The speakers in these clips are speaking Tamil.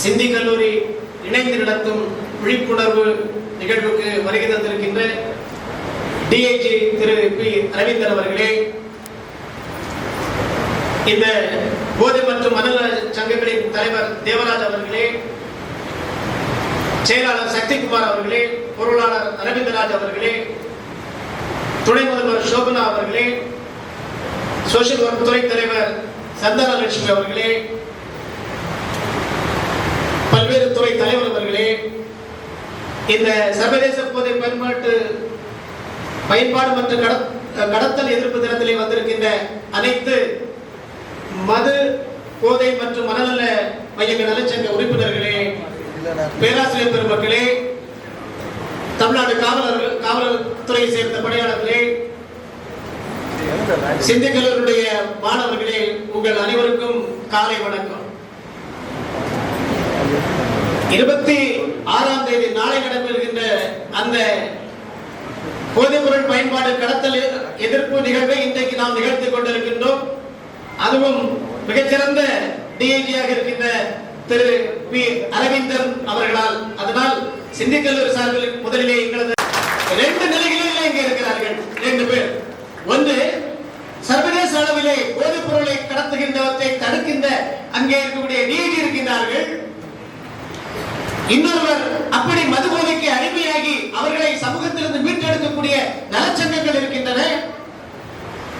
சிந்தி கல்லூரி இணைந்து நடத்தும் விழிப்புணர்வு நிகழ்வுக்கு வருகை தந்திருக்கின்ற டிஐஜி திரு பி அரவிந்தன் அவர்களே, இந்த போதை மற்றும் மனநல சங்கங்களின் தலைவர் தேவராஜ் அவர்களே, செயலாளர் சக்திகுமார் அவர்களே, பொருளாளர் அரவிந்தராஜ் அவர்களே, துணை முதல்வர் சோபனா அவர்களே, சோசியல் ஒர்க் துறை தலைவர் சந்தனா லட்சுமி அவர்களே, பல்வேறு துறை தலைவர் அவர்களே, இந்த சர்வதேச போதை பயன்பாடு மற்றும் கடத்தல் எதிர்ப்பு தினத்திலே வந்திருக்கின்ற அனைத்து மது போதை மற்றும் மனநல மையங்கள் நலச்சங்க உறுப்பினர்களே, பேராசிரியர் பெருமக்களே, தமிழ்நாடு காவல்துறையை சேர்ந்த பணியாளர்களே, சிந்தி கல்லூரியுடைய மாணவர்களே, உங்கள் அனைவருக்கும் காலை வணக்கம். 26ஆம் தேதி நாளை நடைபெறுகின்ற அந்த போதைப்பொருள் பயன்பாடு கடத்தல் எதிர்ப்பு நிகழ்வை இன்றைக்கு நாம் நிகழ்த்திக் கொண்டிருக்கின்றோம். அதுவும் மிகச்சிறந்த டிஐஜியாக இருக்கின்ற திரு பி அரவிந்தன் அவர்களால். அதனால் சிந்தி கல்லூரி சார்பில் முதலிலே எங்களது 2 நிலைகளிலே இங்கே இருக்கிறார்கள். 2 பேர். ஒன்று, சர்வதேச அளவிலே போதைப் பொருளை கடத்துகின்றவற்றை தடுக்கின்ற அங்கே இருக்கக்கூடிய டிஐஜி இருக்கின்றார்கள். இன்னொருவர் அப்படி மது போதைக்கு அடிமையாகி அவர்களை சமூகத்திலிருந்து மீட்டெடுக்கக்கூடிய நலச்சங்கங்கள் இருக்கின்றன.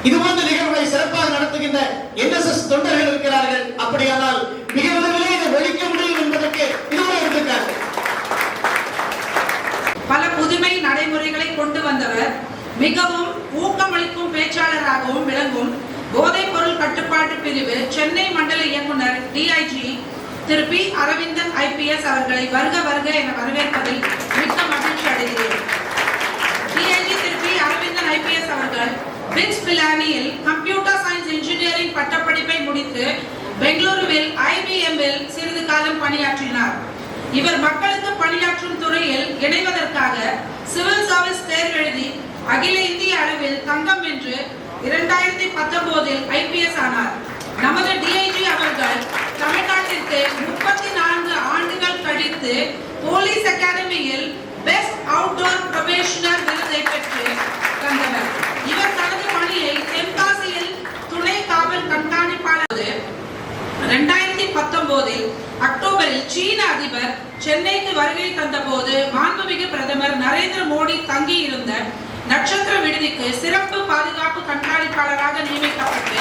இதுபோன்ற நிகழ்வுகளை சிறப்பாக நடத்துகின்ற என்எஸ்எஸ் தொண்டர்கள் இருக்கிறார்கள். அப்படியானால் மிக விரைவில் இதை ஒழிக்க முடியும் என்பதற்கு இது ஒரு எடுத்துக்காட்டு. பல புதுமை நடைமுறைகளை கொண்டு வந்தவர், மிகவும் ஊக்கமளிக்கும் பேச்சாளராகவும் விளங்கும் போதைப் பொருள் கட்டுப்பாட்டு பிரிவு சென்னை மண்டல இயக்குனர் டிஐஜி திரு பி அரவிந்தன் ஐபிஎஸ் அவர்களை வருக வருக என வரவேற்பதில் மிக்க மகிழ்ச்சி அடைகிறேன். டிஐஜி திரு பி அரவிந்தன் ஐபிஎஸ் அவர்கள் பிட்ஸ் பிலானியில் கம்ப்யூட்டர் சயின்ஸ் இன்ஜினியரிங் பட்டப்படிப்பை முடித்து பெங்களூருவில் IBM-இல் சிறிது காலம் பணியாற்றினார். இவர் மக்களுக்கு பணியாற்றும் துறையில் இணைவதற்காக சிவில் சர்வீஸ் தேர்வு எழுதி அகில இந்திய அளவில் தங்கம் வென்று 2019இல் ஐபிஎஸ் ஆனார். நமது டிஐஜி அவர்கள் தமிழ்நாட்டிற்கு 34 ஆண்டுகள் கழித்து போலீஸ் அகாடமியில் பெஸ்ட் அவுட்டோர் ப்ரொபேஷனர் விருதை பெற்று தந்தவர். இவர் தனது பணியை தென்காசியில் துணை காவல் கண்காணிப்பாளர் 2019இல் அக்டோபரில் சீன அதிபர் சென்னைக்கு வருகை தந்தபோது மாண்புமிகு பிரதமர் நரேந்திர மோடி தங்கியிருந்த நட்சத்திர விடுதிக்கு சிறப்பு பாதுகாப்பு கண்காணிப்பாளராக நியமிக்கப்பட்டு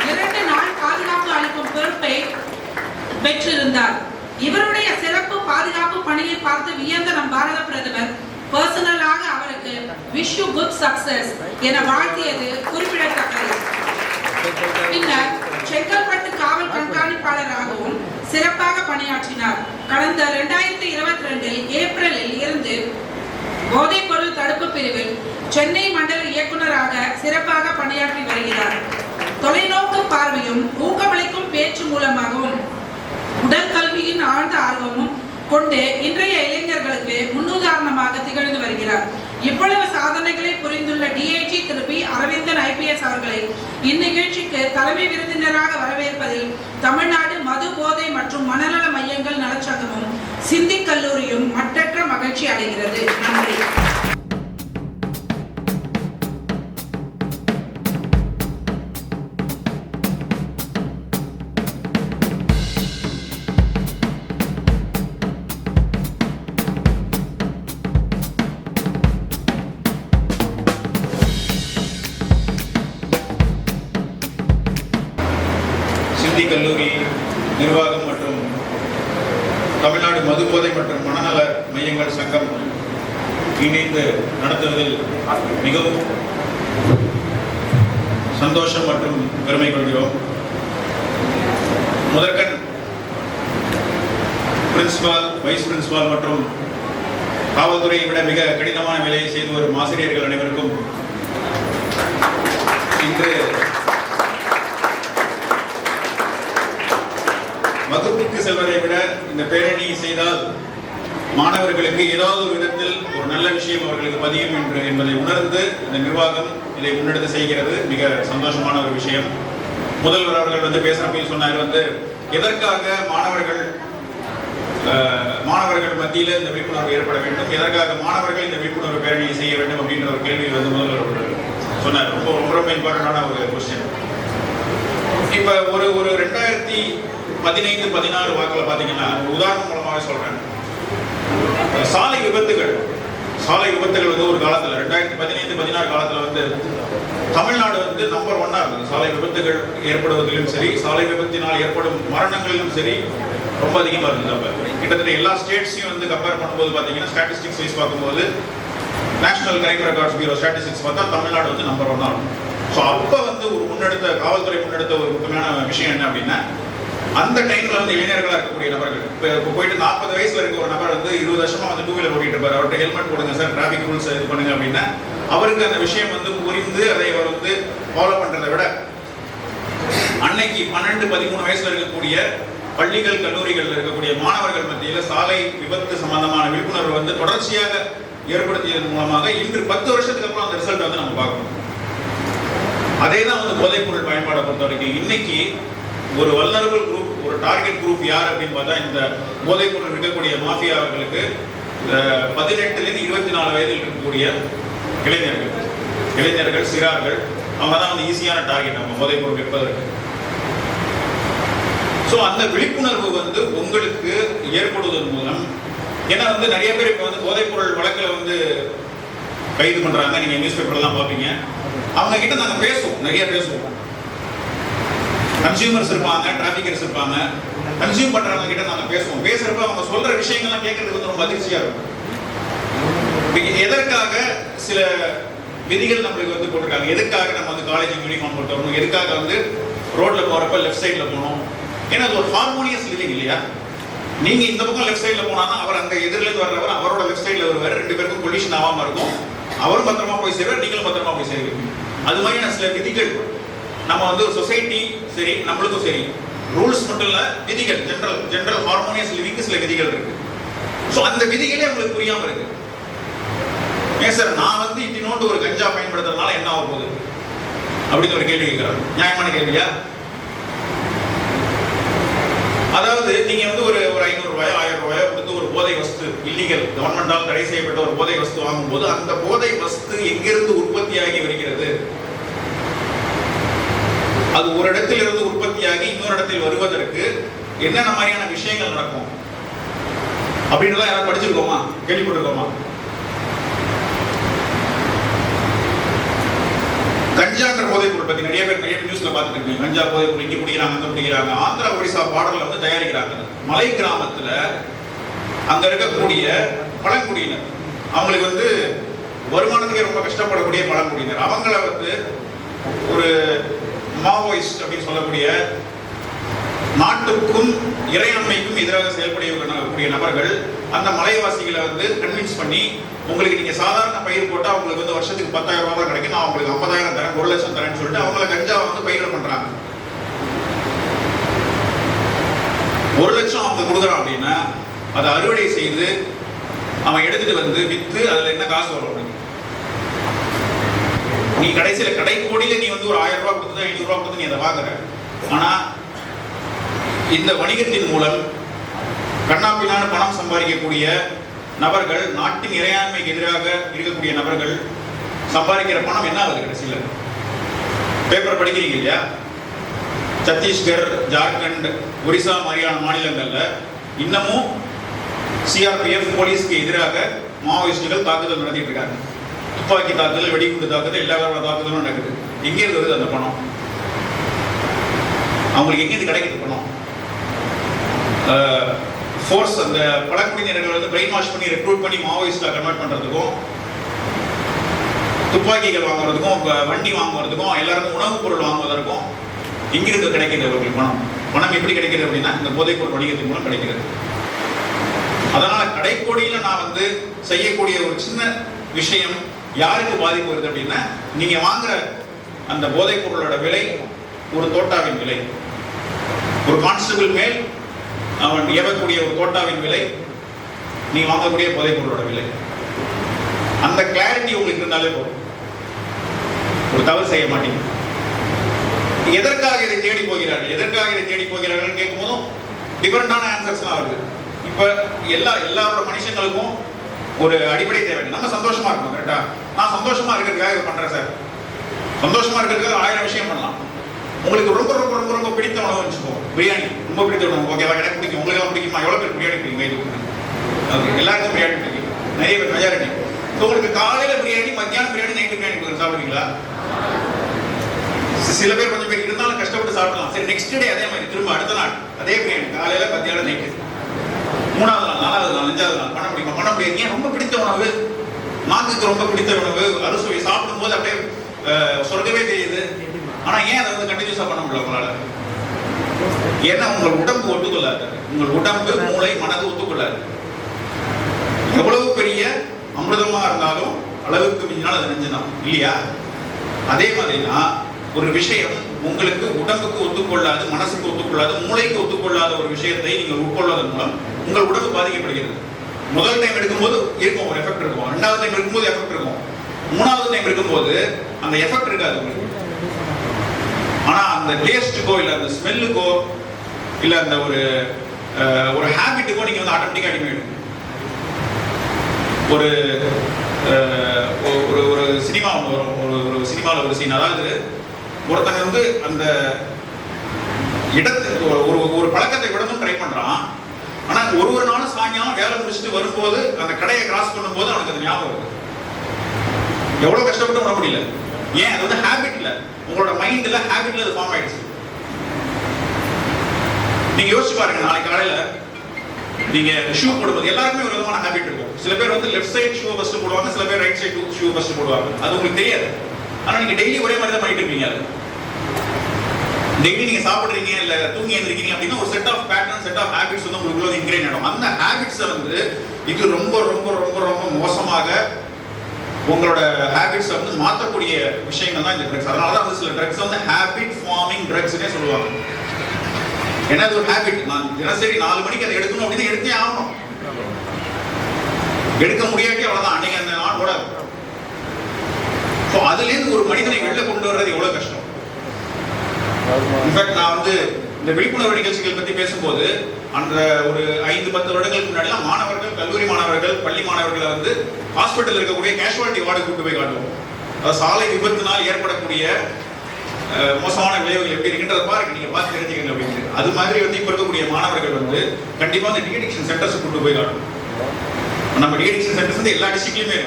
2 நாள் பாதுகாப்பு அளிக்கும் பொறுப்பை பெற்றிருந்தார். இவருடைய சிறப்பு பாதுகாப்பு பணியை பார்த்து வியந்த நம் பாரத பிரதமர் பர்சனலாக அவருக்கு விஷ் யூ குட் சக்சஸ் என வாழ்த்தியது குறிப்பிடத்தக்கது. பின்னர் செங்கல்பட்டு காவல் கண்காணிப்பாளராகவும் சிறப்பாக பணியாற்றினார். கடந்த 2022இல் ஏப்ரலில் இருந்து போதைப் பொருள் தடுப்பு பிரிவில் சென்னை மண்டல இயக்குநராக சிறப்பாக பணியாற்றி வருகிறார். தொலைநோக்கு பார்வையும் ஊக்கமளிக்கும் பேச்சு மூலமாகவும் உடல் கல்வியின் ஆழ்ந்த ஆர்வமும் கொண்டு இன்றைய இளைஞர்களுக்கு முன்னுதாரணமாக திகழ்ந்து வருகிறார். இவ்வளவு சாதனைகளை புரிந்துள்ள டிஐஜி திரு பி அரவிந்தன் ஐபிஎஸ் அவர்களை இந்நிகழ்ச்சிக்கு தலைமை விருந்தினராக வரவேற்பதில் தமிழ்நாடு மது போதை மற்றும் மனநல மையங்கள் நலச்சங்கமும் சிந்தி கல்லூரியும் மட்டற்ற மகிழ்ச்சி அடைகிறது. நன்றி. சிந்தி கல்லூரி நிர்வாகம் மற்றும் தமிழ்நாடு மது போதை மற்றும் மனநல மையங்கள் சங்கம் இணைந்து நடத்துவதில் மிகவும் சந்தோஷம் மற்றும் பெருமை கொள்கிறோம். முதற்கண் பிரின்சிபால், வைஸ் பிரின்சிபால் மற்றும் காவல்துறையை விட மிக கடினமான வேலையை செய்து வரும் ஆசிரியர்கள் அனைவருக்கும் இன்று வகுப்புக்கு செல்வதை விட இந்த பேரணி செய்தால் மாணவர்களுக்கு ஏதாவது ஒரு விதத்தில் ஒரு நல்ல விஷயம் அவர்களுக்கு பதியும் என்பதை உணர்ந்து இந்த நிர்வாகம் இதை முன்னெடுத்து செய்கிறது. மிக சந்தோஷமான ஒரு விஷயம். முதல்வர் அவர்கள் பேசுறப்ப சொன்னார் எதற்காக மாணவர்கள் மாணவர்கள் மத்தியில் இந்த விழிப்புணர்வு ஏற்பட வேண்டும், எதற்காக மாணவர்கள் இந்த விழிப்புணர்வு பேரணியை செய்ய வேண்டும் அப்படின்ற ஒரு கேள்வி வந்து முதல்வர் சொன்னார். ரொம்ப ரொம்ப இம்பார்ட்டண்டான ஒரு கொஸ்டின். இப்ப ஒரு 2015-16 வாக்கில் பார்த்தீங்கன்னா உதாரணம் மூலமாக சொல்றேன். சாலை விபத்துகள் வந்து ஒரு காலத்தில் 2015-16 காலத்தில் வந்து தமிழ்நாடு வந்து நம்பர் 1 இருந்தது. சாலை விபத்துகள் ஏற்படுவதிலும் சரி, சாலை விபத்தினால் ஏற்படும் மரணங்களிலும் சரி ரொம்ப அதிகமாக இருந்தது. அப்போ கிட்டத்தட்ட எல்லா ஸ்டேட்ஸையும் வந்து கம்பேர் பண்ணும்போது பார்த்தீங்கன்னா ஸ்டாட்டிஸ்டிக்ஸ் வைஸ் பார்க்கும்போது national crime records bureau statistics பார்த்தா தமிழ்நாடு வந்து நம்பர் 1 இருக்கும். ஸோ அப்போ வந்து காவல்துறை முன்னெடுத்த ஒரு முக்கியமான விஷயம் என்ன அப்படின்னா, அந்த டைம்ல வந்து இளைஞர்களாக இருக்கக்கூடிய நபர்கள் இப்போ போயிட்டு 40 வயசுல இருக்க ஒரு நபர் வந்து 20 வருஷமா வந்து 2 வீலர் ஓட்டிட்டு இருப்பாரு. அவர்கிட்ட ஹெல்மெட் போடுங்க சார், டிராஃபிக் ரூல்ஸ் இது பண்ணுங்க அப்படின்னா அவருக்கு அந்த விஷயம் வந்து புரிந்து அதை அவர் வந்து ஃபாலோ பண்றதை விட அன்னைக்கு 12-13 வயசுல இருக்கக்கூடிய பள்ளிகள் கல்லூரிகளில் இருக்கக்கூடிய மாணவர்கள் மத்தியில் சாலை விபத்து சம்பந்தமான விழிப்புணர்வு வந்து தொடர்ச்சியாக ஏற்படுத்தியதன் மூலமாக இன்று 10 வருஷத்துக்கு அப்புறம் அந்த ரிசல்ட் வந்து நம்ம பார்க்கணும். அதே தான் வந்து போதைப்பொருள் பயன்பாடை பொறுத்த வரைக்கும் இன்னைக்கு ஒரு வல்னரபிள் குரூப், ஒரு டார்கெட் குரூப் யார் அப்படின்னு பார்த்தா இந்த போதைப்பொருள் இருக்கக்கூடிய மாஃபியாவர்களுக்கு 18-24 வயதில் இருக்கக்கூடிய இளைஞர்கள் சிறார்கள், அவங்க தான் வந்து ஈஸியான டார்கெட் நம்ம போதைப்பொருள் விற்பதற்கு. ஸோ அந்த விழிப்புணர்வு வந்து உங்களுக்கு ஏற்படுவதன் மூலம், ஏன்னா வந்து நிறைய பேர் இப்போ வந்து போதைப்பொருள் வழக்கில் வந்து கைது பண்றாங்க. நீங்க நியூஸ் பேப்பர்லாம் பார்ப்பீங்க. அவங்க கிட்ட நாங்கள் நிறைய பேசுவோம். கன்சியூமர்ஸ் இருப்பாங்க, டிராபிகர்ஸ் இருப்பாங்க, கன்சியூம் பண்றவங்க கிட்ட நாங்கள் பேசுவோம். பேசுறப்ப அவங்க சொல்ற விஷயங்கள்லாம் கேட்கறதுக்கு வந்து ரொம்ப அதிர்ச்சியா இருக்கும். எதற்காக சில விதிகள் நம்மளுக்கு வந்து போட்டிருக்காங்க, எதுக்காக நம்ம வந்து காலேஜ் யூனிஃபார்ம் போட்டு வரணும், எதுக்காக வந்து ரோட்ல போறப்ப லெஃப்ட் சைட்ல போகணும். ஏன்னா அது ஒரு ஹார்மோனியஸ் லிவிங் இல்லையா? நீங்க இந்த பக்கம் லெஃப்ட் சைட்ல போனாதான் அவர் அங்க எதிரிலிருந்து வர்றவர் அவரோட லெஃப்ட் சைட்ல வருவார். 2 பேருக்கும் கொலிஷன் ஆகாம இருக்கும். அவரும் பத்திரமா போய் சேருவார், நீங்களும் பத்திரமா போய் சேருவீங்க. அது மாதிரியான சில விதிகள் நம்ம வந்து ஒரு சொசைட்டி சரி, நம்மளுக்கும் சரி, ரூல்ஸ் மட்டும் இல்ல, விதிகள் ஜெனரல் ஹார்மோனியஸ் லிவிங்க்கு சில விதிகள் இருக்கு. ஸோ அந்த விதிகளே உங்களுக்கு புரியாம இருக்கு. ஏன் சார் நான் வந்து இட்டினோண்டு ஒரு கஞ்சா பயன்படுத்துறதுனால என்ன ஆக போகுது அப்படின்னு ஒரு கேள்வி கேட்கிறாங்க. நியாயமான கேள்வியா? அதாவது நீங்க வந்து ஒரு 500 ரூபாயோ 1000 ரூபாயோ கொடுத்து ஒரு போதை வஸ்து இல்லீகல் கவர்மெண்டால் தடை செய்யப்பட்ட ஒரு போதை வஸ்து வாங்கும்போது அந்த போதை வஸ்து எங்கிருந்து உற்பத்தியாகி வருகிறது, அது ஒரு இடத்தில் இருந்து உற்பத்தியாகி இன்னொரு இடத்தில் வருவதற்கு என்னென்ன மாதிரியான விஷயங்கள் நடக்கும் அப்படின்றத யாராவது படிச்சிருக்கோமா, கேள்விப்பட்டிருக்கோமா? கஞ்சாங்கிற போதைப் பொருள் பத்தி நிறைய நியூஸ்ல பார்த்துட்டு இருக்கீங்க. கஞ்சா போதைப் பொருள் இங்க குடிக்கிறாங்க, அங்க குடிக்கிறாங்க. ஆந்திரா ஒடிசா பார்டர்ல வந்து தயாரிக்கிறாங்க. மலை கிராமத்துல அங்க இருக்கக்கூடிய பழங்குடியினர், அவங்களுக்கு வந்து வருமானத்துக்கே ரொம்ப கஷ்டப்படக்கூடிய பழங்குடியினர், அவங்கள வந்து ஒரு மாவோயிஸ்ட் அப்படின்னு சொல்லக்கூடிய நாட்டுக்கும் இறையாண்மைக்கும் எதிராக செயல்படக்கூடிய நபர்கள் அந்த மலைவாசிகளை வந்து கன்வின்ஸ் பண்ணி, உங்களுக்கு நீங்க சாதாரண பயிர் போட்டா உங்களுக்கு வந்து வருஷத்துக்கு 10,000 ரூபாய் தான் கிடைக்கும், நான் உங்களுக்கு 50,000 தரேன், 1 லட்சம் தரேன்னு சொல்லிட்டு அவங்கள கஞ்சா வந்து பயிர் பண்றாங்க. 1 லட்சம் அவங்க கொடுக்குறான் அப்படின்னா அதை அறுவடை செய்து அவன் எடுத்துட்டு வந்து வித்து அதுல என்ன காசு வரும்? நீ கடைசியில கடைக்கோடியில நீ வந்து ஒரு 1000 ரூபாய் கொடுத்து 500 ரூபாய் கொடுத்து நீ அதை வாங்குற. ஆனா இந்த வணிகத்தின் மூலம் கண்ணாப்பினான பணம் சம்பாதிக்கக்கூடிய நபர்கள், நாட்டின் இறையாண்மைக்கு எதிராக இருக்கக்கூடிய நபர்கள் சம்பாதிக்கிற பணம் என்ன ஆகுது கடைசியில? பேப்பர் படிக்கிறீங்க இல்லையா? சத்தீஸ்கர், ஜார்க்கண்ட், ஒரிசா மாதிரியான மாநிலங்கள்ல இன்னமும் சிஆர்பிஎஃப் போலீஸ்க்கு எதிராக மாவோயிஸ்டுகள் தாக்குதல் நடத்திட்டு இருக்காங்க. துப்பாக்கி தாக்குதல், வெடிகுண்டு தாக்குதல், எல்லா தாக்குதலும் நடக்குது. எங்க இருந்து வருது அந்த பணம்? அவங்களுக்கு எங்கேருந்து கிடைக்குது பணம்? ஃபோர்ஸ் அந்த பழங்குடியினர்கள் வந்து பிரெயின் வாஷ் பண்ணி ரெக்ரூட் பண்ணி மாவோயிஸ்டா கன்வெர்ட் பண்றதுக்கும், துப்பாக்கிகள் வாங்குறதுக்கும், வண்டி வாங்குறதுக்கும், எல்லாருக்கும் உணவுப் பொருள் வாங்குவதற்கும் எங்கிருந்து கிடைக்கிறது அவர்களுக்கு பணம்? பணம் எப்படி கிடைக்கிறது அப்படின்னா இந்த போதைப்பொருள் வணிகத்தின் மூலம் கிடைக்கிறது. அதனால கடைக்கோடியில நான் வந்து செய்யக்கூடிய ஒரு சின்ன விஷயம் யாருக்கு பாதிப்பு வருது அப்படின்னா, நீங்க வாங்குற அந்த போதைப் பொருளோட விலை ஒரு தோட்டாவின் விலை, ஒரு கான்ஸ்டபிள் மேல் அவன் ஏவக்கூடிய ஒரு தோட்டாவின் விலை, நீ வாங்கக்கூடிய போதைப் பொருளோட விலை. அந்த கிளாரிட்டி உங்களுக்கு இருந்தாலே போதும், ஒரு தவறு செய்ய மாட்டீங்க. எதற்காக இதை தேடி போகிறார்கள் கேட்கும் போதும் டிஃபரெண்டான ஆன்சர்ஸ்லாம் வருது. இப்ப எல்லாரோட மனுஷங்களுக்கும் ஒரு அடிப்படை தேவை. நம்ம சந்தோஷமா இருக்கணும். கரெக்டா? நான் சந்தோஷமா இருக்கிறதுக்காக இதை பண்றேன் சார். சந்தோஷமா இருக்கிறதுக்காக 1000 விஷயம் பண்ணலாம். உங்களுக்கு ரொம்ப ரொம்ப ரொம்ப ரொம்ப பிடித்த உணவு வச்சுக்கோ, பிரியாணி ரொம்ப பிடித்த உணவு. ஓகேவா? எனக்கு பிடிக்கும். உங்களுக்கு பிடிக்குமா? எவ்வளவு பேர் பிரியாணி பிடிக்கும்? ஓகே, எல்லாருக்கும் பிரியாணி பிடிக்கும். நிறைய பேர் மெஜாரிட்டி. உங்களுக்கு காலையில பிரியாணி, மத்தியானம் பிரியாணி, நைட்டு பிரியாணி சாப்பிடுவீங்களா? சில பேர் கொஞ்சம் பேர் இருந்தாலும் கஷ்டப்பட்டு சாப்பிடலாம். சரி, நெக்ஸ்ட் டே அதே மாதிரி திரும்ப அடுத்த நாள் அதே பிரியாணி, காலையில மத்தியானம் நைட்டு. 3வது நாள், 4வது நாள், 5வது நாள் பண்ண முடியுமா? பண்ண முடியாது. ஏன்? ரொம்ப பிடித்த உணவு, நாக்குக்கு ரொம்ப பிடித்த உணவு, அறுசுவை சாப்பிடும் போது அப்படியே சொர்க்கமே தெரியுது. ஆனா ஏன் அதை வந்து கண்டினியூஸா பண்ண முடியல உங்களால? ஏன்னா உங்கள் உடம்பு ஒத்துக்கொள்ளாது. உங்கள் உடம்பு, மூளை, மனது ஒத்துக்கொள்ளாது. எவ்வளவு பெரிய அமிர்தமா இருந்தாலும் அளவுக்கு மிஞ்சினால் அது நெஞ்சுதான், இல்லையா? அதே மாதிரிதான் ஒரு விஷயம் உங்களுக்கு உடம்புக்கு ஒத்துக்கொள்ளாது, மனசுக்கு ஒத்துக்கொள்ளாது, மூளைக்கு ஒத்துக்கொள்ளாத ஒரு விஷயத்தை நீங்கள் உட்கொள்வதன் மூலம் உங்கள் உடம்பு பாதிக்கப்படுகிறது. முதல் டைம் எடுக்கும்போது இருக்கும், ஒரு எஃபெக்ட் இருக்கும். 2வது டைம் எடுக்கும்போது எஃபெக்ட் இருக்கும். 3வது டைம் எடுக்கும்போது அந்த எஃபெக்ட் இருக்காது உங்களுக்கு. ஆனா அந்த டேஸ்ட்டுக்கோ இல்ல அந்த ஸ்மெல்லுக்கோ இல்ல அந்த ஒரு ஹேபிட்டுக்கோ நீங்க வந்து ஆட்டோமேட்டிக்கா அடிமையிடும். ஒரு ஒரு சினிமா வரும், ஒரு சினிமாவில் ஒரு சீன். அதாவது ஒருத்தங்க வந்து அந்த இடத்து ஒரு பழக்கத்தை விடணும் ட்ரை பண்றான். ஆனா ஒரு நாளும் சாயங்காலம் வேலை முடிச்சுட்டு வரும்போது அந்த கடையை கிராஸ் பண்ணும்போது அவனுக்கு அது ஞாபகம் வருது. எவ்வளவு கஷ்டப்பட்டு பண்ண முடியல. ஏன்? அது வந்து ஹேபிட்ல, உங்களோட மைண்ட்ல ஹேபிட்ல அது ஃபார்ம் ஆயிடுச்சு. நீங்க யோசிச்சு பாருங்க, நாளைக்கு காலையில நீங்க ஷூ போடும்போது எல்லாருக்குமே ஒரு விதமான ஹேபிட் இருக்கும். சில பேர் வந்து லெஃப்ட் சைடு ஷூ ஃபர்ஸ்ட் போடுவாங்க, சில பேர் ரைட் சைடு ஷூ ஃபர்ஸ்ட் போடுவாங்க. அது உங்களுக்கு தெரியாது. ஆனா நீங்க டெய்லி ஒரே மாதிரி தான் பண்ணிட்டு இருப்பீங்க. அது டெய்லி நீங்க சாப்பிடுறீங்க இல்ல தூங்கி எழுந்திருக்கீங்க அப்படின்னா ஒரு set of pattern, set of habits வந்து உங்களுக்குள்ள இன்கிரேன் ஆகும். அந்த ஹேபிட்ஸை வந்து இது ரொம்ப ரொம்ப ரொம்ப ரொம்ப மோசமாக உங்களோட ஹேபிட்ஸை வந்து மாற்றக்கூடிய விஷயங்கள் தான் இந்த ட்ரக்ஸ். அதனால தான் வந்து சில ட்ரக்ஸ் வந்து ஹேபிட் ஃபார்மிங் ட்ரக்ஸ்னே சொல்லுவாங்க. ஏன்னா அது ஒரு ஹேபிட். நான் தினசரி 4 மணிக்கு அதை எடுக்கணும் அப்படின்னு எடுத்தே ஆகணும். எடுக்க முடியாட்டி அவ்வளவுதான், அன்னைக்கு அந்த நாள் ஓடாது. அதுலேருந்து ஒரு மனிதனை வெளில கொண்டு வர்றது எவ்வளவு கஷ்டம். இன்ஃபேக்ட் நான் வந்து இந்த விழிப்புணர்வு நிகழ்ச்சிகள் பத்தி பேசும்போது அந்த ஒரு 5-10 வருடங்களுக்கு முன்னாடி மாணவர்கள், கல்லூரி மாணவர்கள், பள்ளி மாணவர்களை வந்து ஹாஸ்பிட்டல் இருக்கக்கூடிய கேஷுவாலிட்டி வார்டு கூட்டு போய் காட்டுவோம். அதாவது சாலை விபத்தினால் ஏற்படக்கூடிய மோசமான விளைவுகள் எப்படி இருக்கின்றத பாருங்க, நீங்க பார்த்து தெரிஞ்சுக்கங்க அப்படின்னு. அது மாதிரி வந்து இப்ப இருக்கக்கூடிய மாணவர்கள் வந்து கண்டிப்பா அந்த டிஅடிக்ஷன் சென்டர்ஸ் கூட்டு போய் காட்டணும். நம்ம டிஅடிக்ஷன் சென்டர்ஸ் வந்து எல்லா டிஸ்ட்ரிக்ட்லயுமே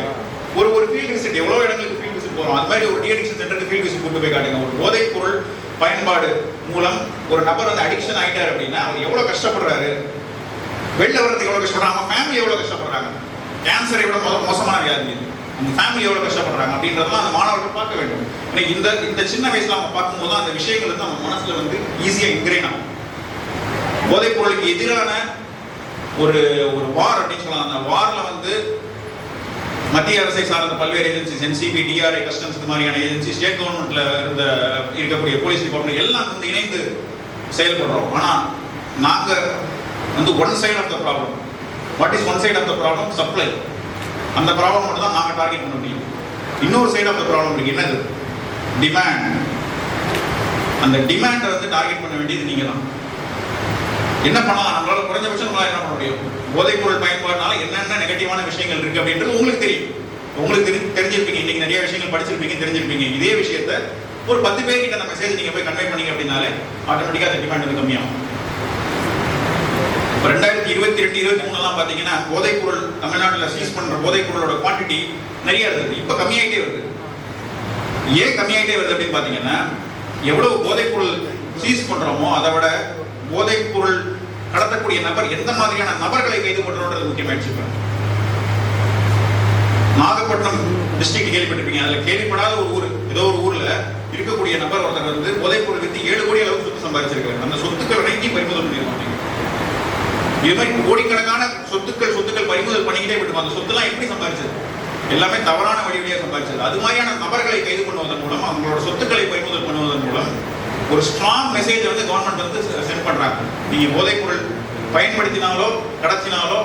ஒரு ஃபீல்ட் விசிட், எவ்வளவு இடங்களுக்கு ஃபீல்ட் விசிட் போறோம். அது மாதிரி ஒரு டிஅடிக்ஷன் சென்டருக்கு ஃபீல்ட் விசிட் கூட்டு போய் காட்டுங்க. ஒரு போதைப் பொருள் பயன்பாடு மூலம் ஒரு நபர் வந்து அடிக்ஷன் ஆயிட்டாரு அப்படின்னா அவர் எவ்வளவு கஷ்டப்படுறாரு, வெளில வர்றதுக்கு எவ்வளவு கஷ்டப்படுறாங்க, அவங்க ஃபேமிலி எவ்வளவு கஷ்டப்படுறாங்க, கேன்சர் எவ்வளவு மோசமான வியாதி, அவங்க ஃபேமிலி எவ்வளவு கஷ்டப்படுறாங்க அப்படின்றதெல்லாம் அந்த மாணவர்கள் பார்க்க வேண்டும். இந்த சின்ன வயசுல அவங்க பார்க்கும்போது அந்த விஷயங்கள் வந்து அவங்க மனசுல வந்து ஈஸியா இன்கிரேன் ஆகும். போதைப் பொருளுக்கு எதிரான ஒரு வார் அப்படின்னு சொல்லலாம். அந்த வார்ல வந்து மத்திய அரசை சார்ந்த பல்வேறு ஏஜென்சிஸ், என்சிபி, டிஆர்ஐ, கஸ்டம்ஸ், இது மாதிரியான ஏஜென்சி, ஸ்டேட் கவர்மெண்ட்ல இருக்கக்கூடிய போலீஸ் டிபார்ட்மெண்ட் எல்லாம் வந்து இணைந்து செயல்படுறோம். ஆனா நாங்க வந்து one side of the problem. What is one side of the problem? Supply. அந்த ப்ராப்ளம் மட்டும் தான் நாங்க டார்கெட் பண்ண முடியும். இன்னொரு சைடு ஆஃப் த ப்ராப்ளம் இருக்கு, என்னது? டிமாண்ட். அந்த டிமாண்டை வந்து டார்கெட் பண்ண வேண்டியது நீங்க தான். என்ன பண்ணலாம்? நம்மளால குறைஞ்சபட்சம் நம்மளால என்ன பண்ண முடியும்? போதைப் பொருள் பயன்பாடுனால என்னென்ன நெகட்டிவான விஷயங்கள் இருக்கு அப்படின்றது உங்களுக்கு தெரியும். உங்களுக்கு தெரிஞ்சிருப்பீங்க, இன்னைக்கு நிறைய விஷயங்கள் படிச்சிருப்பீங்க, தெரிஞ்சிருப்பீங்க. இதே விஷயத்த ஒரு 10 பேர்கிட்ட அந்த மெசேஜ் நீங்க போய் கன்வே பண்ணீங்க அப்படின்னாலே ஆட்டோமேட்டிக்கா அந்த டிமாண்ட் வந்து கம்மியாகும். 2022-23 பாத்தீங்கன்னா போதைப் பொருள் தமிழ்நாட்டில் சீஸ் பண்ற போதைப் பொருளோட குவான்டிட்டி நிறைய இருந்தது. இப்ப கம்மியாயிட்டே வருது. ஏன் கம்மியாயிட்டே வருது அப்படின்னு பாத்தீங்கன்னா, எவ்வளவு போதைப் பொருள் சீஸ் பண்றோமோ அதை விட போதைப் பொருள் கடத்தக்கூடிய நபர் எந்த மாதிரியான நபர்களை கைது பண்றோன்றது முக்கியமாயிடுச்சு. நாகப்பட்டினம் டிஸ்ட்ரிக்ட் கேள்விப்பட்டிருப்பீங்க. அதுல கேள்விப்படாத ஒரு ஊர், ஏதோ ஒரு ஊர்ல இருக்கக்கூடிய நபர் ஒருத்தர் வந்து போதைப் பொருள் வித்து 7 கோடி அளவு சொத்து சம்பாதிச்சிருக்காரு. அந்த சொத்துக்கள் அனைத்தையும் பறிமுதல் பண்ணிருக்காங்க. இது மாதிரி கோடிக்கணக்கான சொத்துக்கள் பறிமுதல் பண்ணிக்கிட்டே விட்டுருவாங்க. அந்த சொத்துலாம் எப்படி சம்பாதிச்சது? எல்லாமே தவறான வழியிலேயே சம்பாதிச்சது. அது மாதிரியான நபர்களை கைது பண்ணுவதன் மூலம், அவங்களோட சொத்துக்களை பறிமுதல் பண்ணுவதன் மூலம் ஒரு ஸ்ட்ராங் மெசேஜ் வந்து கவர்மெண்ட் வந்து சென்ட் பண்றாங்க. நீங்க போதைப் பொருள் பயன்படுத்தினாலோ கடத்தினாலோ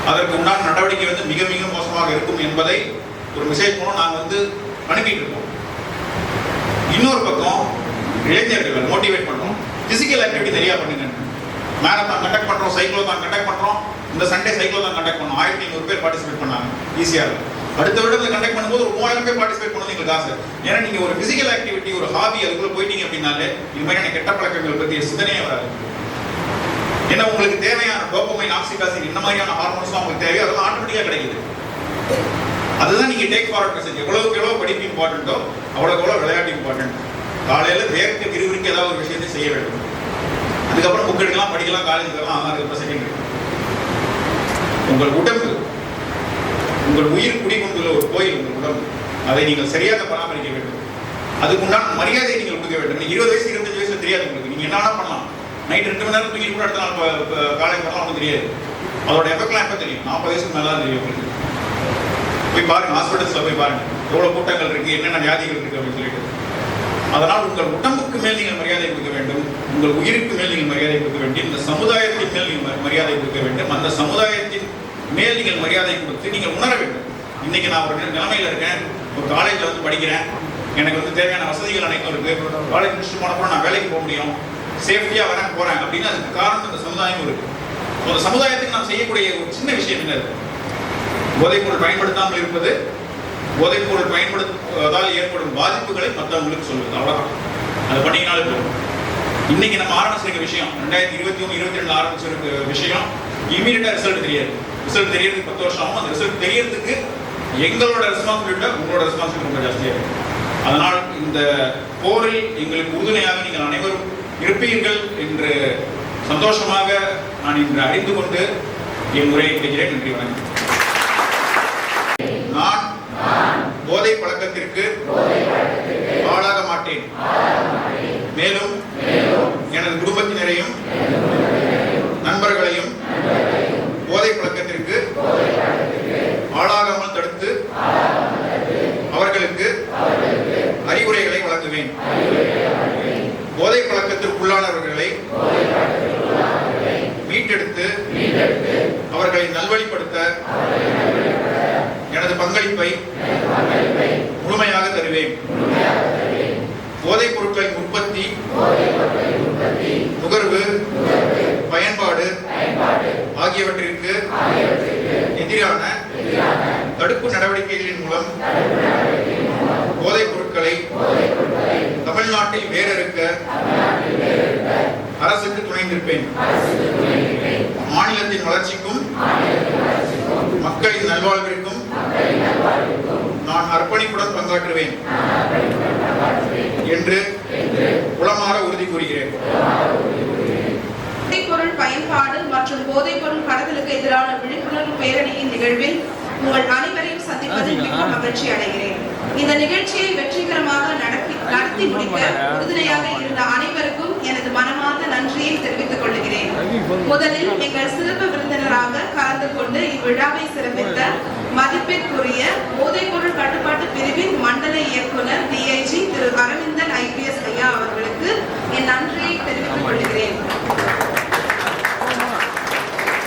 அதற்கு உண்டான நடவடிக்கை வந்து மிக மிக மோசமாக இருக்கும் என்பதை ஒரு மெசேஜ் மூலம் நாங்கள் வந்து அனுப்பிட்டு இருக்கோம். இன்னொரு பக்கம் இளைஞர்களை மோட்டிவேட் பண்றோம். பிசிக்கல் ஆக்டிவிட்டி நிறைய பண்ணுங்க. மேரத்தான் கண்டக்ட் பண்றோம், சைக்ளோதான் கண்டக்ட் பண்றோம். இந்த சண்டே சைக்ளோதான் கண்டக்ட் பண்ணோம். 1500 பேர் பார்ட்டிசிபேட் பண்ணாங்க ஈஸியாக. அடுத்த வருடம் கண்டக்ட் பண்ணும்போது ஒரு 3000 பேர் பார்ட்டிசிபேட் பண்ணது எங்களுக்கு ஆசை. ஏன்னா நீங்க ஒரு பிசிக்கல் ஆக்டிவிட்டி, ஒரு ஹாபி அதுக்குள்ள போயிட்டீங்க அப்படின்னாலே இது மாதிரியான கெட்ட பழக்கங்கள் பற்றிய சிந்தனையே வராது. ஏன்னா உங்களுக்கு தேவையான டோபமைன், ஆக்சிடாசின் இந்த மாதிரியான ஹார்மோன்ஸ் உங்களுக்கு தேவை, அதெல்லாம் ஆட்டோமேட்டிக்கா கிடைக்குது. அதுதான் நீங்க டேக் ஃபார்வர்ட் மெசேஜ். எவ்வளவுக்கு எவ்வளவு படிப்பு இம்பார்ட்டன்ட்டோ அவ்வளவுக்கு எவ்வளவு விளையாட்டு இம்பார்ட்டன்ட். காலையில வேர்க்க விறுவிறுக்க ஏதாவது ஒரு விஷயத்தை செய்ய வேண்டும். அதுக்கப்புறம் புக் எடுக்கலாம், படிக்கலாம், காலேஜ் வரலாம், அதுக்கப்புறம் செகண்டரி. உங்கள் உடம்பு, உங்கள் உயிர் குடிகொண்டுள்ள ஒரு கோயில் உங்கள் உடம்பு. அதை நீங்கள் சரியாக பராமரிக்க வேண்டும். அதுக்கு உண்டான மரியாதையை நீங்கள் கொடுக்க வேண்டும். 20 வயசு 25 வயசுல தெரியாது உங்களுக்கு. நீங்க என்ன பண்ணலாம், நைட் 2 மணி நேரம் தூங்கி கூட அடுத்த நாள் காலேஜ் வரலாம், ஒன்றும் தெரியாது. அதோட எஃபெக்ட்லாம் எப்போ தெரியும்? 40 வயசுக்கு மேலே தான் தெரியும் உங்களுக்கு. போய் பாருங்க, ஹாஸ்பிட்டல்ஸ்ல போய் பாருங்க எவ்வளவு கூட்டங்கள் இருக்கு, என்னென்ன வியாதிகள் இருக்கு அப்படின்னு சொல்லிட்டு. அதனால் உங்கள் உடம்புக்கு மேல் நீங்கள் மரியாதை கொடுக்க வேண்டும். உங்கள் உயிருக்கு மேல் நீங்கள் மரியாதை கொடுக்க வேண்டும். இந்த சமுதாயத்தின் மேல் நீங்கள் மரியாதை கொடுக்க வேண்டும். அந்த சமுதாயத்தின் மேல் நீங்கள் மரியாதை கொடுத்து நீங்கள் உணர வேண்டும். இன்னைக்கு நான் ஒரு நிலைமையில இருக்கேன், ஒரு காலேஜ்ல வந்து படிக்கிறேன், எனக்கு தேவையான வசதிகள் அனைத்தும் இருக்கு, காலேஜ் முடிச்சுட்டு போனப்போ நான் வேலைக்கு போக முடியும், சேஃப்டியா போறேன் அப்படின்னு அதுக்கு காரணம் இந்த சமுதாயம் இருக்கு. அந்த சமுதாயத்துக்கு நாம் செய்யக்கூடிய ஒரு சின்ன விஷயம் என்ன? போதைப்பொருள் பயன்படுத்தாமல் இருப்பது, போதைப்பொருள் பயன்படுத்துவதால் ஏற்படும் பாதிப்புகளை மற்றவங்களுக்கு சொல்வது, அவ்வளவுதான். அது பண்ணீங்கனாலும் போதும். இன்னைக்கு நம்ம ஆரம்பிச்சிருக்க விஷயம் 2021, 22 ஆரம்பிச்சிருக்க விஷயம் இமீடியட்டா ரிசல்ட் தெரியாது. ரிசல்ட் தெரியறதுக்கு 10 வருஷம் ஆகும். அந்த ரிசல்ட் தெரியறதுக்கு எங்களோட ரெஸ்பான்சிபிலிட்டி, உங்களோட ரெஸ்பான்சிபிலிட்டி ரொம்ப ஜாஸ்தியா இருக்கு. அதனால் இந்த போரில் எங்களுக்கு உறுதுணையாக நீங்கள் அனைவரும் இருப்பீர்கள் என்று சந்தோஷமாக நான் இன்று அறிந்து கொண்டு என் உரையை முடிக்கிறேன். நன்றி, வணக்கம். நான் போதை பழக்கத்திற்கு ஆளாக மாட்டேன். மேலும் எனது குடும்பத்தினரையும் நண்பர்களையும் போதை பழக்கத்திற்கு ஆளாகாமல் தடுத்து அவர்களுக்கு அறிவுரைகளை வழங்குவேன். போதை பழக்கத்திற்குள்ளானவர்களை மீட்டெடுத்து அவர்களை நல்வழிப்படுத்த எனது பங்களிப்பை முழுமையாக தருவேன். போதைப் பொருட்களின் உற்பத்தி, நுகர்வு, பயன்பாடு ஆகியவற்றிற்கு எதிரான தடுப்பு நடவடிக்கைகளின் மூலம் போதைப் பொருட்களை தமிழ்நாட்டில் வேரறுக்க அரசுக்கு துணை நிற்பேன். மாநிலத்தின் வளர்ச்சிக்கும் மக்களின் நல்வாழ்விற்கும் நான் அர்ப்பணிப்புடன் பங்காற்றுவேன் என்று உளமாற உறுதி கூறுகிறேன். போதைப்பொருள் பயன்பாடு மற்றும் போதைப்பொருள் கடத்தலுக்கு எதிரான விழிப்புணர்வு பேரணியின் நிகழ்வில் உங்கள் அனைவரையும் சந்திப்பதில் மிக்க மகிழ்ச்சி அடைகிறேன். இந்த நிகழ்ச்சியை வெற்றிகரமாக நடத்தி முடிக்க உறுதுணையாக இருந்த அனைவருக்கும் எனது மனமார்ந்த நன்றியை தெரிவித்துக் கொள்கிறேன். முதலில் எங்கள் சிறப்பு விருந்தினராக கலந்து கொண்டு இவ்விழாவை சிறப்பித்த மதிப்பிற்குரிய போதைப்பொருள் கட்டுப்பாட்டு பிரிவின் மண்டல இயக்குனர் DIG திரு அரவிந்தன் IPS ஐயா அவர்களுக்கு என் நன்றியை தெரிவித்துக் கொள்கிறேன்.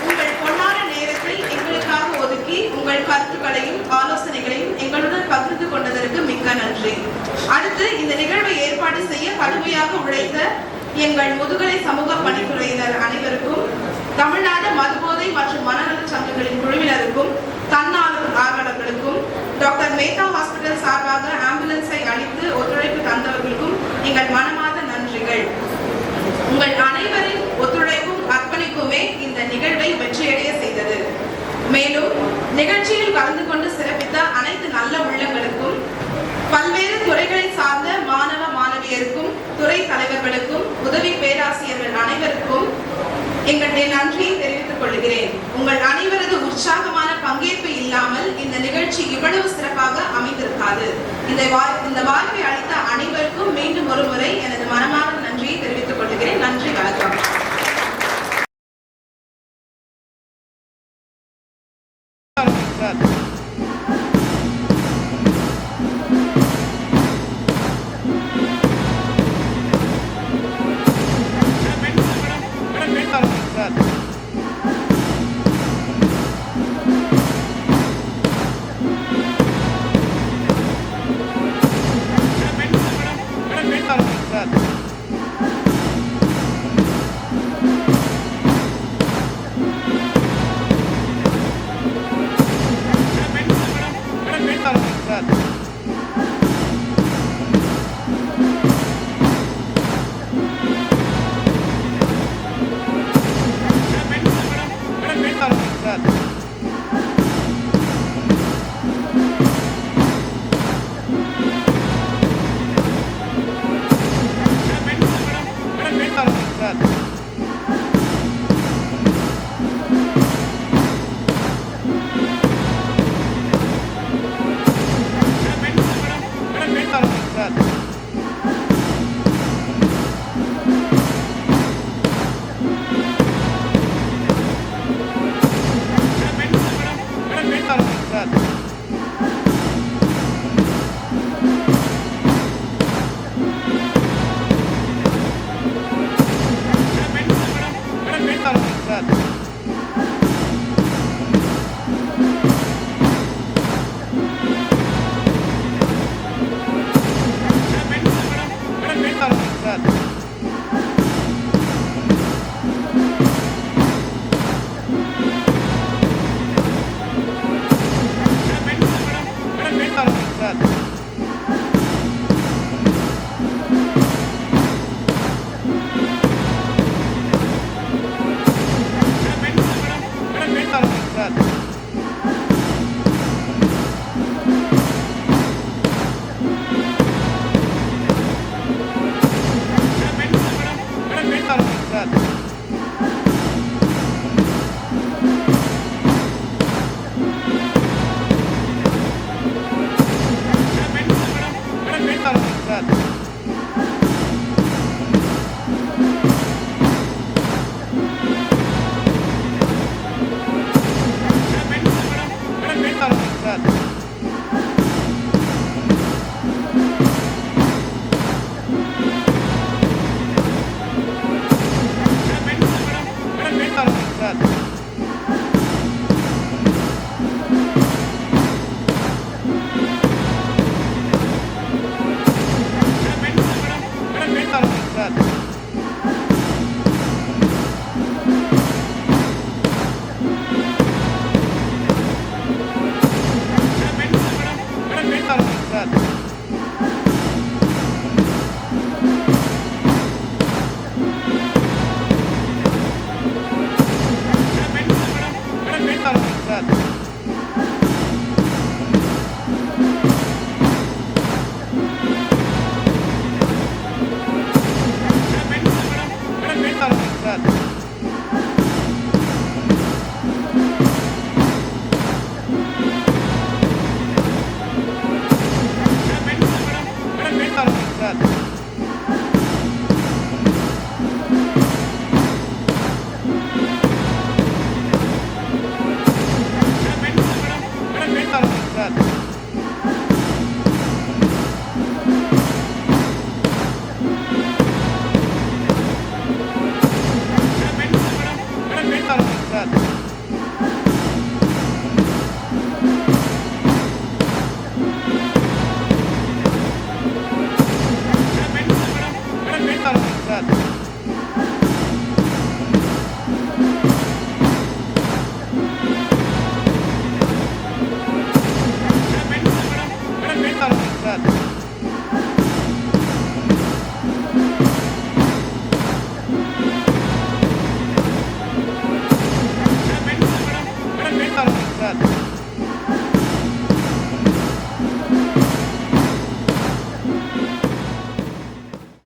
உங்கள் பொன்னான நேரத்தை எங்களுக்காக ஒதுக்கி உங்கள் கருத்துக்களையும் ஆலோசனைகளையும் எங்களுடன் பகிர்ந்து கொண்டதற்கு மிக்க நன்றி. அடுத்து இந்த நிகழ்வை ஏற்பாடு செய்ய கடுமையாக உழைத்த எங்கள் முதுகலை சமூக பணித்துறையினர் அனைவருக்கும், தமிழ்நாடு மதுபோதை மற்றும் மனநல சங்கங்களின் குழுவினருக்கும், தன்னார்வலர்களுக்கும், டாக்டர் மேத்தா ஹாஸ்பிட்டல் சார்பாக ஆம்புலன்ஸை அளித்து ஒத்துழைப்பு தந்தவர்களுக்கும் எங்கள் மனமார்ந்த நன்றிகள். உங்கள் அனைவரின் ஒத்துழைப்பும் அர்ப்பணிப்புமே இந்த நிகழ்வை வெற்றியடைய செய்தது. மேலும் நிகழ்ச்சியில் கலந்து கொண்டு சிறப்பித்த அனைத்து நல்ல உள்ளங்களுக்கும், பல்வேறு துறைகளை சார்ந்த மாணவ மாணவியருக்கும், துறை தலைவர்களுக்கும், உதவி பேராசிரியர்கள் அனைவருக்கும் எங்களுடைய நன்றியை தெரிவித்துக் கொள்கிறேன். உங்கள் அனைவரது உற்சாகமான பங்கேற்பு இல்லாமல் இந்த நிகழ்ச்சி இவ்வளவு சிறப்பாக அமைந்திருக்காது. இந்த வாய்ப்பை அளித்த அனைவருக்கும் மீண்டும் ஒரு முறை எனது மனமார்ந்த நன்றியை தெரிவித்துக் கொள்கிறேன். நன்றி, வணக்கம். Sir.